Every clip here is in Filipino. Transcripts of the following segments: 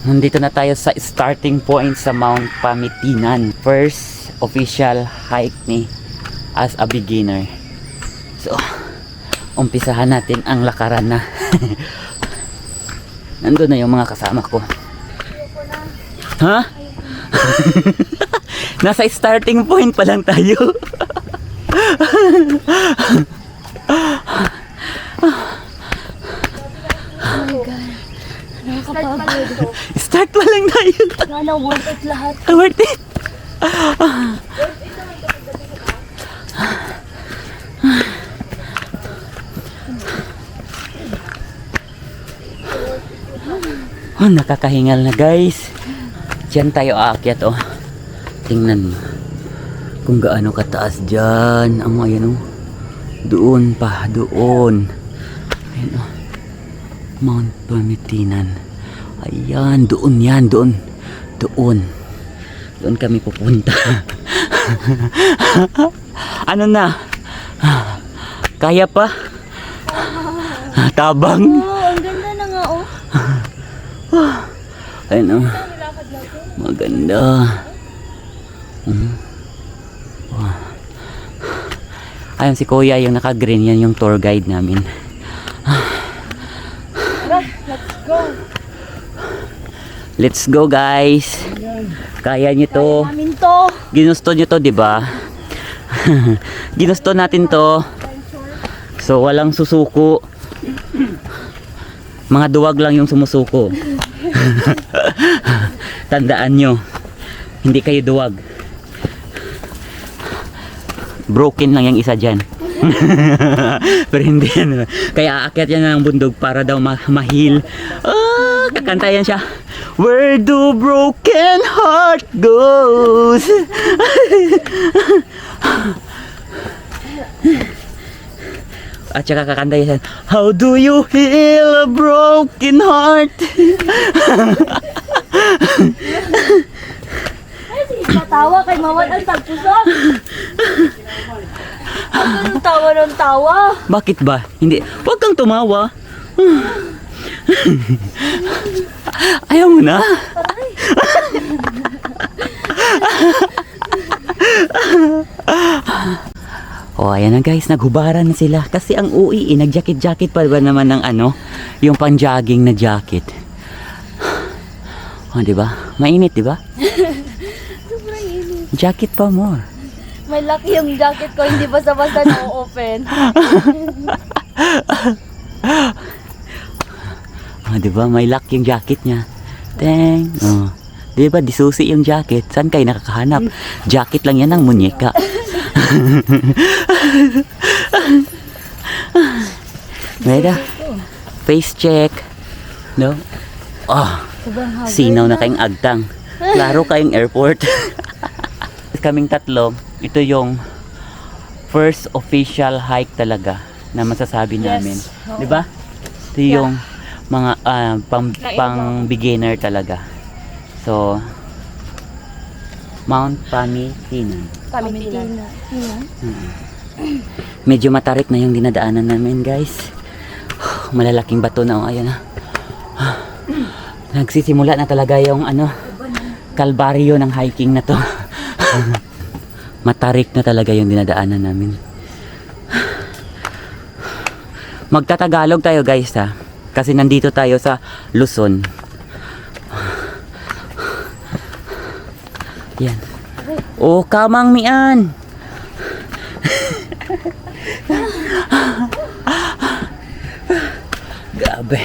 Nandito na tayo sa starting point sa Mount Pamitinan. First official hike ni as a beginner. So, umpisahan natin ang lakaran na. Nandun na yung mga kasama ko. Ha? Nasa starting point pa lang tayo. Start pa lang tayo. Sana worth it lahat. Worth it. Oh, nakakahingal na guys. Diyan tayo aakyat oh. Tingnan mo kung gaano kataas dyan. Ayan oh. Doon pa, doon. Ayan oh. Mount Pamitinan. Ayan, doon yan, doon. Doon. Doon kami pupunta. Ano na? Kaya pa? Tabang? Oh, ang ganda na nga oh. Ayan oh. Maganda. Wow. Ayan si Kuya, yung naka-green, yan yung tour guide namin. Let's go. Let's go guys. Kaya nyo to. Kaya namin to. Ginusto nyo to, di ba? Ginusto natin to. So walang susuko. Mga duwag lang yung sumusuko. Tandaan nyo, hindi kayo duwag. Broken lang yung isa dyan. Pero hindi yan. Kaya aakyat yan ng bundog para daw mahil. Kakantayan siya. Where do broken heart goes? At saka kakantayan siya. How do you heal a broken heart? Matawa kay mawad ang tagpusan. Ang tawa ng tawa. Bakit ba? Hindi. Huwag kang tumawa. Ayaw mo na. Oh, ayan na guys, naghubaran na sila. Kasi ang UI, nag-jacket-jacket pa ba naman ng ano, yung pang-jogging na jacket. Oh, di ba? Mainit, di ba? Sobrang init. Jacket pa more. May laki yung jacket ko, hindi basta-basta na-open. Oh, di ba? May lock yung jacket niya. Teng. Oh. Di ba? Disusi yung jacket. Saan kayo nakakahanap? Jacket lang yan ng munyeka. Meda. Face check. No? Oh. Sinaw na kayong agtang. Klaro kayong airport. Kaming tatlo, ito yung first official hike talaga na masasabi namin. Oo. Di ba? Ito yung mga pang beginner talaga. So, Mount Pamitinan. Pamitinan. Medyo matarik na yung dinadaanan namin, guys. Malalaking bato na, oh, ayan na. Nagsisimula na talaga yung ano, kalbaryo ng hiking na to. Matarik na talaga yung dinadaanan namin. Magtatagalog tayo guys ha. Kasi nandito tayo sa Luzon. Yan. Oh, kamang mian. Grabe.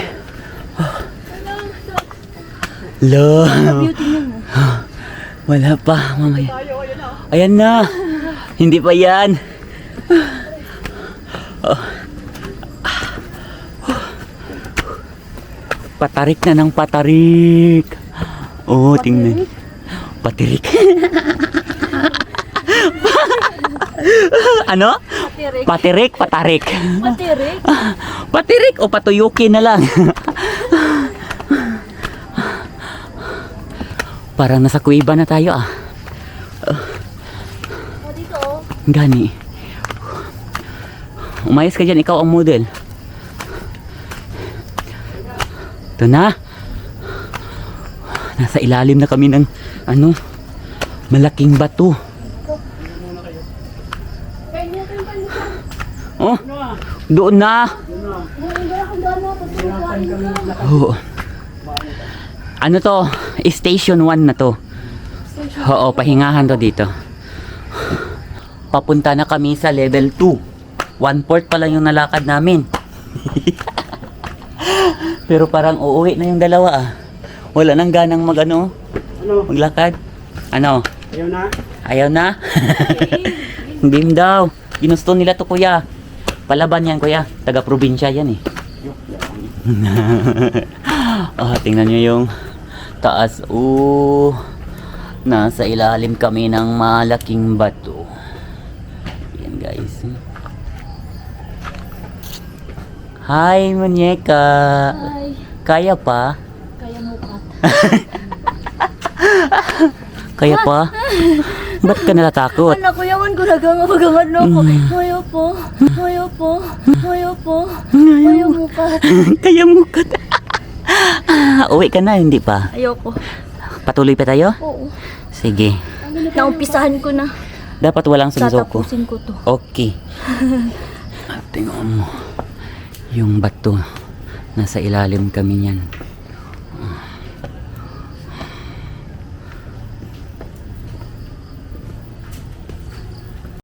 Lo. Wala pa, mamaya. Ayan na. Hindi pa yan. Oh. Patarik na ng patarik. Oh, tingnan. Patirik. Ano? Patirik. Patirik, patarik. Patirik. Patirik o patuyukin na lang. Parang nasa kuiba na tayo ah. O dito oh. Gani. Umayos ka dyan, ikaw ang model. Ito na. Nasa ilalim na kami ng ano, malaking bato. Oh, doon na. Oh. Ano to? Station 1 na to. Oo, pahingahan to dito. Papunta na kami sa level 2. 1/4 pa lang yung nalakad namin. Pero parang uuwi na yung dalawa ah. Wala nang ganang maglakad. Ano? Ayaw na? Ayaw na? Hindi daw. Ginusto nila to kuya. Palaban yan kuya. Taga-probinsya yan eh. Oh, tingnan nyo yung taas. Nasa ilalim kami ng malaking bato. Yan guys. Hi, Munyeka. Ay, Kaya pa? kaya mo ka. Kaya pa? Ba't ka natatakot? Anak ko yaman ko nagangabagagan na ako. Ayaw po. Ayaw po. Ayaw po. Ayaw mo ka. Kaya mo ka. Uwi ka na, hindi pa? Ayaw ko. Patuloy pa tayo? Oo. Sige. Naumpisahan ko na. Dapat walang sumusuko. Tatapusin ko to. Okay. Tingnan mo. Yung bato. Nasa ilalim kami niyan.